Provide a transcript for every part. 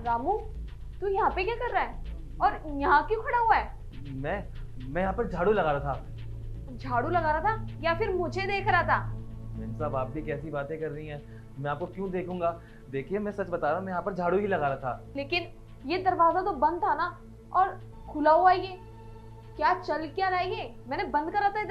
रामू, तू यहाँ पे क्या कर रहा है और यहाँ क्यों खड़ा हुआ है? मैं यहाँ पर झाड़ू लगा रहा था। झाड़ू लगा रहा था या फिर मुझे देख रहा था? मेम साहब, आप भी कैसी बातें कर रही हैं? मैं आपको क्यों देखूंगा? देखिए, मैं सच बता रहा हूँ, मैं यहाँ पर झाड़ू ही लगा रहा था। लेकिन ये दरवाजा तो बंद था ना, और खुला हुआ है ये। क्या चल क्या रहा है ये? मैंने बंद करा था ये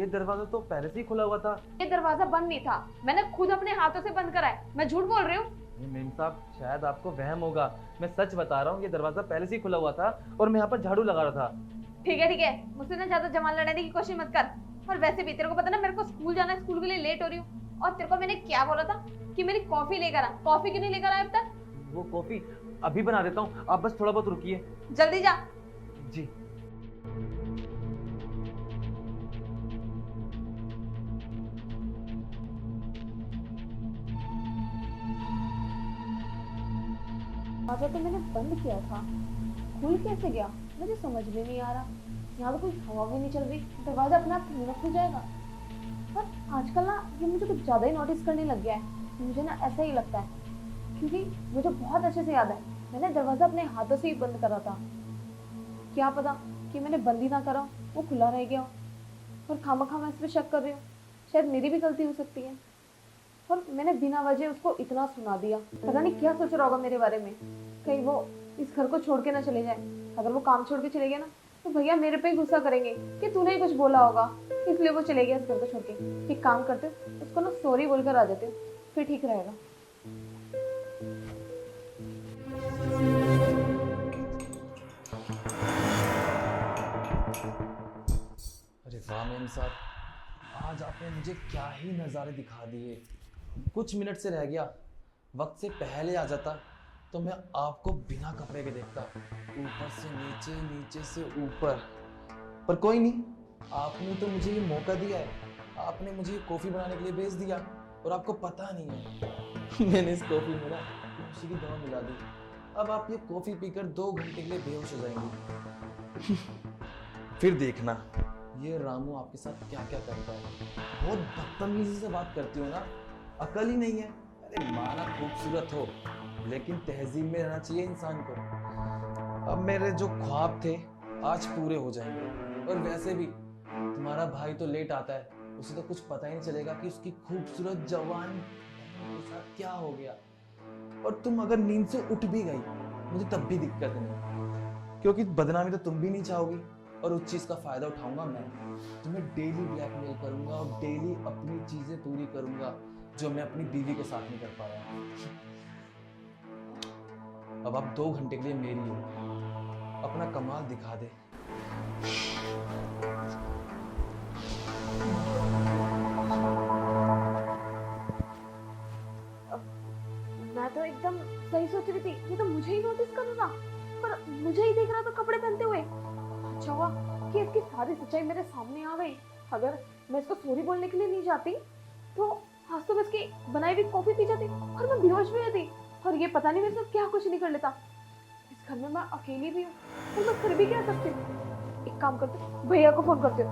दरवाजा तो पहले से ही खुला हुआ था। ये दरवाजा बंद नहीं था, मैंने खुद अपने हाथों से बंद करा है। मैं झूठ बोल रही हूँ? मेम साहब, शायद आपको वहम होगा। मैं सच बता रहा हूँ, ये दरवाजा पहले से ही खुला हुआ था और मैं यहाँ पर झाड़ू लगा रहा था। ठीक है, मुझसे ना ज्यादा जमान लड़ाने की कोशिश मत कर। और वैसे भी तेरे को पता ना, मेरे को स्कूल जाना है, स्कूल के लिए लेट हो रही हूँ। और तेरे को मैंने क्या बोला था कि मेरी कॉफी लेकर आ। कॉफी क्यों नहीं लेकर आया अब तक? वो कॉफी अभी बना देता हूँ, आप बस थोड़ा बहुत रुकिए। जल्दी जा। जी। दरवाजा तो मैंने बंद किया था, खुल कैसे गया मुझे समझ में नहीं आ रहा। यहाँ तो कोई हवा भी नहीं चल रही, दरवाजा अपने आप थोड़ी ना खुल जाएगा। पर आजकल ना ये मुझे कुछ ज्यादा ही नोटिस करने लग गया है। मुझे ना ऐसा ही लगता है, क्योंकि मुझे बहुत अच्छे से याद है मैंने दरवाजा अपने हाथों से ही बंद करा था। क्या पता कि मैंने बंद ही ना करा, वो खुला रह गया। और खामखा मैं इस पर शक कर रही हूँ, शायद मेरी भी गलती हो सकती है। और मैंने बिना वजह उसको इतना सुना दिया। पता नहीं क्या सोच रहा होगा मेरे बारे में। कहीं वो इस घर को छोड़ के ना चले जाए। अगर वो काम छोड़ के चले गए ना, तो भैया मेरे पे ही गुस्सा करेंगे कि तूने ही कुछ बोला होगा, इसलिए वो चले गया इस घर को छोड़ के। एक काम करते हो, उसको ना सॉरी बोलकर आ जाते हो, फिर ठीक रहेगा। अरे वाह मेम साहब, आज आपने मुझे क्या ही नज़ारे दिखा दिए। कुछ मिनट से रह गया, वक्त से पहले आ जाता तो मैं आपको बिना कपड़े के देखता, ऊपर से नीचे, नीचे से ऊपर। पर कोई नहीं, आपने तो मुझे ये मौका दिया है। आपने मुझे ये कॉफ़ी बनाने के लिए भेज दिया और आपको पता नहीं है मैंने इस कॉफ़ी में ना खुशी की दवा मिला दी। अब आप ये कॉफ़ी पीकर 2 घंटे के लिए बेहोश हो जाएंगे फिर देखना ये रामू आपके साथ क्या क्या करता है। बहुत बदतमीजी से बात करती हो ना, अकल ही नहीं है। अरे माना खूबसूरत हो, लेकिन तहजीब में रहना चाहिए इंसान को। अब मेरे जो ख्वाब थे आज पूरे हो जाएंगे। और वैसे भी तुम्हारा भाई तो लेट आता है, उसे तो कुछ पता ही नहीं चलेगा कि उसकी खूबसूरत जवान के साथ क्या हो गया। और तुम अगर नींद से उठ भी गई, मुझे तब भी दिक्कत नहीं, क्योंकि बदनामी तो तुम भी नहीं चाहोगी और उस चीज़ का फ़ायदा उठाऊंगा मैं। तुम्हें डेली ब्लैकमेल करूंगा और डेली अपनी चीज़ें पूरी करूंगा जो मैं अपनी बीवी के साथ नहीं कर पाया। अब आप 2 घंटे के लिए मेरी हो, अपना कमाल दिखा दे। मैं तो एकदम सही सोच रही थी, ये तो मुझे ही नोटिस कर रहा था, पर मुझे ही देख रहा था कपड़े पहनते हुए। अच्छा हुआ कि इसकी सारी सच्चाई मेरे सामने आ गई। अगर मैं इसको सॉरी बोलने के लिए नहीं जाती, तो आज तो मैं इसकी बनाई हुई कॉफी पी जाती और मैं बेहोश भी रहती, और ये पता नहीं मेरे साथ क्या कुछ नहीं कर लेता। इस घर में मैं अकेली भी हूँ, और मैं फिर भी क्या सकती हूँ। एक काम करते, भैया को फोन करते हो।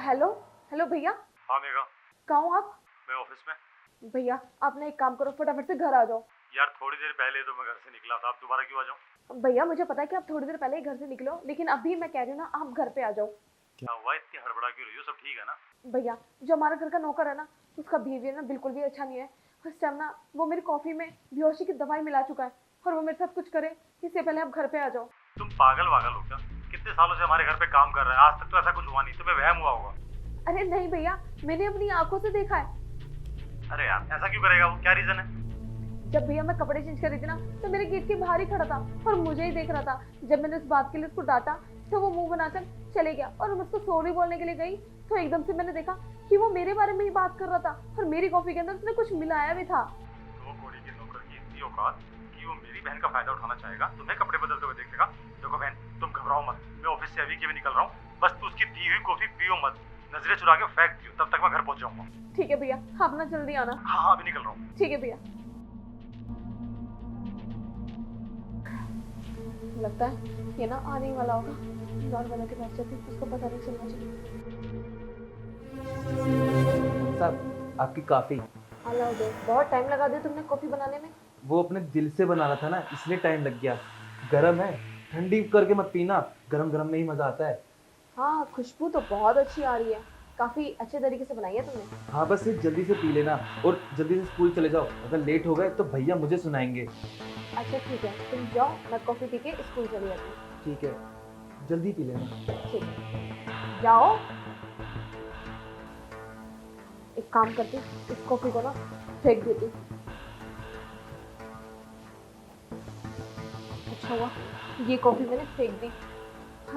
हेलो हेलो भैया। हाँ मेघा, कहाँ हो आप? मैं ऑफिस में। भैया आप ना एक काम करो, फटाफट से घर आ जाओ। यार थोड़ी देर पहले तो मैं घर से निकला था, अब दोबारा क्यों आ जाऊँ? भैया मुझे पता है कि आप थोड़ी देर पहले ही घर से निकलो, लेकिन अभी मैं कह रही हूँ ना, आप घर पे आ जाओ। क्या हुआ, इतनी हड़बड़ा क्यों रही हो? सब ठीक है ना? भैया जो हमारा घर का नौकर है ना, उसका बिहेवियर ना बिल्कुल भी अच्छा नहीं है। उस टाइम ना वो मेरी कॉफी में बेहोशी की दवाई मिला चुका है, और वो मेरे साथ कुछ करे इससे पहले आप घर पे आ जाओ। तुम पागल वागल हो क्या? कितने सालों से हमारे घर पे काम कर रहे हैं, आज तक तो ऐसा कुछ हुआ नहीं, तुम्हें वहम हुआ होगा। अरे नहीं भैया, मैंने अपनी आंखों से देखा है। अरे यार ऐसा क्यों करेगा वो, क्या रीजन है? जब भैया मैं कपड़े चेंज कर रही थी ना, तो मेरे गेट के बाहर ही खड़ा था और मुझे ही देख रहा था। जब मैंने इस बात के लिए उसको डांटा, तो वो मुंह बनाकर चले गया, और मैं उसको सॉरी बोलने के लिए गई, तो एकदम से मैंने देखा कि वो मेरे बारे में ही बात कर रहा था, और मेरी कॉफी के अंदर उसने कुछ मिलाया भी था। दो कोड़ी के नौकर की इतनी औकात कि वो मेरी बहन का फायदा उठाना चाहेगा, तुम्हें कपड़े बदलते हुए देखेगा। देखो बहन, तुम घबराओ मत, मैं ऑफिस से अभी के भी निकल रहा हूँ, बस तू उसकी दी हुई कॉफी पियो मत, नजरें चुरा के फेंक दियो, तब तक मैं घर पहुंच जाऊंगा। ठीक है भैया, आप ना जल्दी आना। हाँ हाँ अभी निकल रहा हूँ। ठीक है भैया। लगता है ये ना आने वाला होगा। नॉर्मल के पास जाती, उसको पता नहीं चलना चाहिए। साहब आपकी कॉफ़ी। अल्लाह दे, बहुत टाइम लगा दिया तुमने कॉफी बनाने में। वो अपने दिल से बना रहा था ना, इसलिए टाइम लग गया। गरम है, ठंडी करके मत पीना, गरम गरम में ही मज़ा आता है। हाँ, खुशबू तो बहुत अच्छी आ रही है। काफी अच्छे तरीके से बनाई है तुमने। हाँ बस ये जल्दी से पी लेना और जल्दी से स्कूल चले जाओ। अगर लेट हो गए तो भैया मुझे सुनाएंगे। अच्छा ठीक है, तुम जाओ, मैं कॉफी पी के स्कूल चली जाती हूँ। ठीक है, जल्दी पी लेना। ठीक है, जाओ। एक काम करती, इस कॉफी को ना फेंक देती। अच्छा हुआ ये कॉफी मैंने फेंक दी।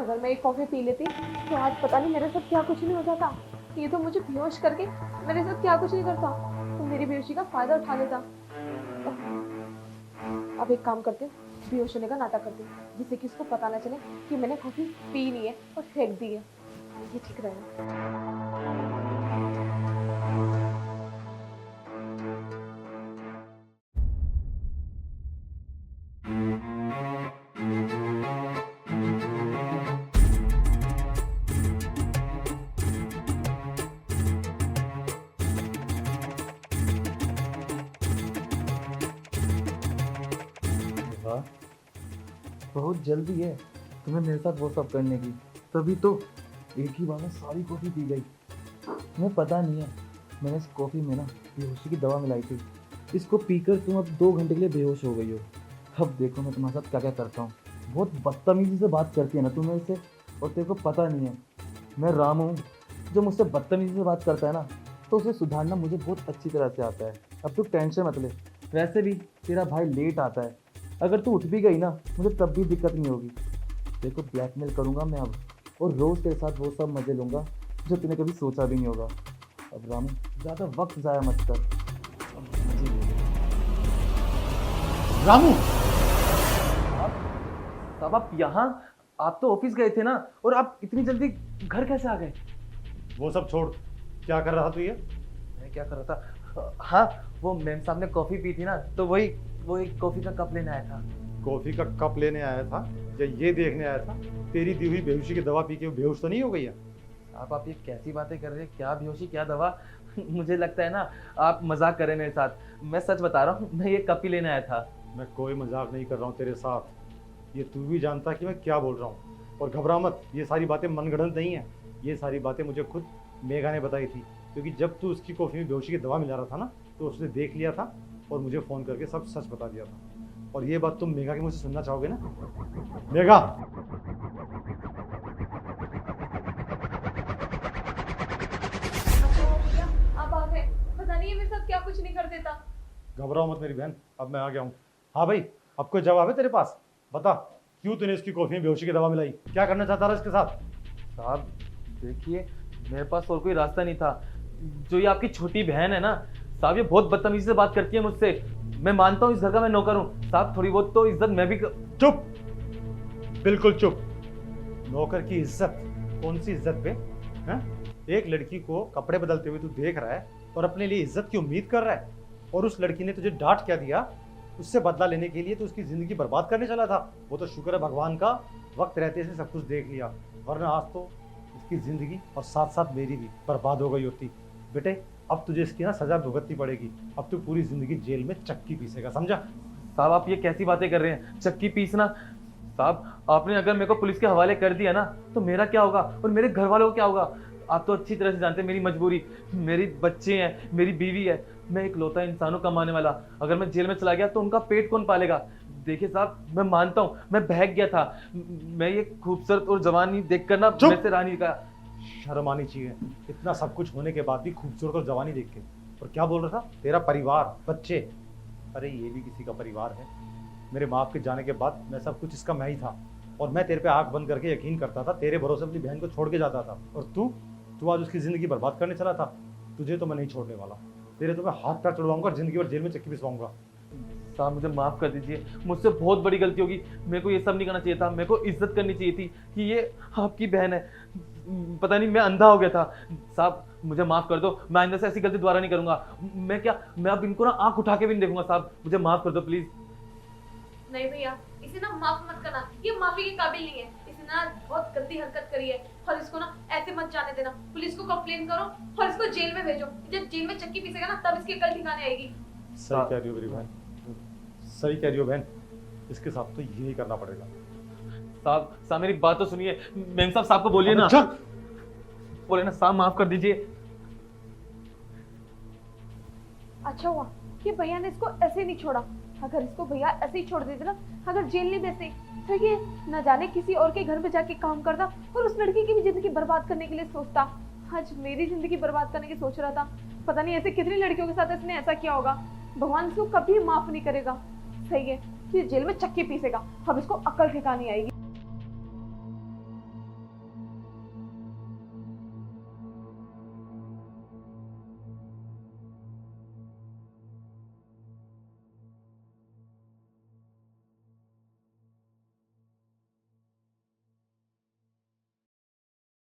अगर मैं एक कॉफी पी लेती तो आज पता नहीं मेरे साथ क्या कुछ नहीं हो जाता। ये तो मुझे बेहोश करके मेरे साथ क्या कुछ नहीं करता, तो मेरी बेहोशी का फायदा उठा लेता। अब एक काम करती हूँ, बेहोश होने का नाटक करती हूँ, जिससे कि उसको पता ना चले कि मैंने कॉफी पी ली है और फेंक दी है। ये ठीक रहेगा। वाह, बहुत जल्दी है तुम्हें मेरे साथ वो सब करने की, तभी तो एक ही बार में सारी कॉफ़ी पी गई। तुम्हें पता नहीं है, मैंने इस कॉफ़ी में ना बेहोशी की दवा मिलाई थी। इसको पीकर तुम अब 2 घंटे के लिए बेहोश हो गई हो। अब देखो मैं तुम्हारे साथ क्या क्या करता हूँ। बहुत बदतमीजी से बात करती है ना तुम्हें इससे, और तेरे को पता नहीं है मैं राम हूँ। जो मुझसे बदतमीजी से बात करता है ना, तो उसे सुधारना मुझे बहुत अच्छी तरह से आता है। अब तू टेंशन मत ले, वैसे भी तेरा भाई लेट आता है। अगर तू उठ भी गई ना, मुझे तब भी दिक्कत नहीं होगी। देखो ब्लैकमेल करूँगा मैं अब, और रोज़ तेरे साथ वो सब मज़े लूँगा जो तूने कभी सोचा भी नहीं होगा। अब रामू ज़्यादा वक्त ज़ाया मत कर, अब मज़े ले ले। रामू, साहब आप यहाँ, आप तो ऑफिस गए थे ना, और आप इतनी जल्दी घर कैसे आ गए? वो सब छोड़, क्या कर रहा तू ये? मैं क्या कर रहा था? हाँ, वो मैम साहब ने कॉफ़ी पी थी ना, तो वो एक कॉफ़ी का कप लेने आया था। कॉफी का कप लेने आया था या ये देखने आया था तेरी दी हुई बेहोशी की दवा पी के वो बेहोश तो नहीं हो गई है? आप ये कैसी बातें कर रहे हैं? क्या बेहोशी, क्या दवा? मुझे लगता है ना आप मजाक कर रहे हैं मेरे साथ। मैं सच बता रहा हूँ, मैं ये कप ही लेने आया था। मैं कोई मजाक नहीं कर रहा हूँ तेरे साथ। ये तू भी जानता कि मैं क्या बोल रहा हूँ। और घबरा मत, ये सारी बातें मनगढ़ंत नहीं है। ये सारी बातें मुझे खुद मेघा ने बताई थी, क्योंकि जब तू उसकी कॉफ़ी में बेहोशी की दवा मिला रहा था ना, तो उसने देख लिया था और मुझे फ़ोन करके सब सच बता दिया था। और ये बात तुम मेघा के मुझसे सुनना चाहोगे ना? मेघा, आप आ गए, पता नहीं है मेरे साथ क्या कुछ नहीं कर देता। घबराओ मत मेरी बहन, अब मैं आ गया हूँ। हाँ भाई, अब कोई जवाब है तेरे पास? बता, क्यों तूने इसकी कॉफ़ी में बेहोशी की दवा मिलाई? क्या करना चाहता था इसके साथ? साहब देखिए, मेरे पास और कोई रास्ता नहीं था। जो ये आपकी छोटी बहन है ना साहब, ये बहुत बदतमीजी से बात करती है मुझसे। मैं मानता हूँ इस घर का मैं नौकर हूँ साहब, थोड़ी बहुत तो इज्जत मैं भी चुप, बिल्कुल चुप। नौकर की इज्जत? कौन सी इज्जत पे? हैं? एक लड़की को कपड़े बदलते हुए तू देख रहा है और अपने लिए इज्जत की उम्मीद कर रहा है, और उस लड़की ने तुझे डांट क्या दिया? उससे बदला लेने के लिए तो उसकी जिंदगी बर्बाद करने चला था। वो तो शुक्र है भगवान का, वक्त रहते से सब कुछ देख लिया, वरना आज तो इसकी जिंदगी और साथ साथ मेरी भी बर्बाद हो गई होती। बेटे, अब तुझे इसकी ना सजा भुगतनी पड़ेगी। अब तू पूरी जिंदगी जेल में चक्की पीसेगा, समझा? साहब आप ये कैसी बातें कर रहे हैं? चक्की पीसना? साहब आपने अगर मेरे को पुलिस के हवाले कर दिया ना, तो मेरा क्या होगा और मेरे घर वालों को क्या होगा? आप तो अच्छी तरह से जानते हैं मेरी मजबूरी। मेरी बच्चे हैं, मेरी बीवी है, मैं एक लौता इंसान हूं कमाने वाला। अगर मैं जेल में चला गया तो उनका पेट कौन पालेगा? देखिए साहब, मैं मानता हूँ मैं बहक गया था। मैं ये खूबसूरत और जवानी देखकर ना मेरे से रहा नहीं गया। शर्म आनी चाहिए, इतना सब कुछ होने के बाद भी खूबसूरत और जवानी देख के। और क्या बोल रहा था? तेरा परिवार, बच्चे? अरे ये भी किसी का परिवार है? मेरे माँ के जाने के बाद मैं सब कुछ इसका मैं ही था, और मैं तेरे पे आंख बंद करके यकीन करता था, तेरे भरोसे अपनी बहन को छोड़ के जाता था। और तू आज उसकी ज़िंदगी बर्बाद करने चला था। तुझे तो मैं नहीं छोड़ने वाला, तेरे तो मैं हाथ पैर चढ़वाऊंगा और जिंदगी भर जेल में चक्की पिसवाऊंगा। साहब मुझे माफ़ कर दीजिए, मुझसे बहुत बड़ी गलती होगी। मेरे को ये सब नहीं करना चाहिए था, मेरे को इज्जत करनी चाहिए थी कि ये आपकी बहन है। पता नहीं मैं अंधा हो गया था। साहब मुझे माफ़ कर दो, मैं आइंदा से ऐसी गलती दोबारा नहीं करूंगा। मैं अब इनको ना आंख उठा के भी नहीं देखूंगा। साहब मुझे माफ़ कर दो प्लीज़। नहीं भैया, इसे ना माफ मत करना, ये माफी के काबिल नहीं है। इसे ना बहुत गंदी हरकत करी है, और इसको ना ऐसे मत जाने देना। पुलिस को कंप्लेन करो और इसको जेल में भेजो। जब जेल में चक्की पीसेगा ना तब इसकी अकल ठिकाने आएगी। सही कह रही हो मेरी बहन, सही कह रही हो बहन, इसके साथ तो यही करना पड़ेगा। साहब मेरी बात तो सुनिए, मेम साहब को बोलिए ना, बोले ना साहब माफ कर दीजिए। अच्छा हुआ कि भैया ने इसको ऐसे नहीं छोड़ा। अगर इसको भैया ऐसे ही छोड़ देते ना, अगर जेल नहीं भेजते, तो ये न जाने किसी और के घर में जाके काम करता और उस लड़की की भी जिंदगी बर्बाद करने के लिए सोचता। आज मेरी जिंदगी बर्बाद करने की सोच रहा था। पता नहीं ऐसे कितनी लड़कियों के साथ इसने ऐसा किया होगा। भगवान इसको कभी माफ नहीं करेगा। सही है कि जेल में चक्की पीसेगा, अब इसको अकल ठिकानी आएगी।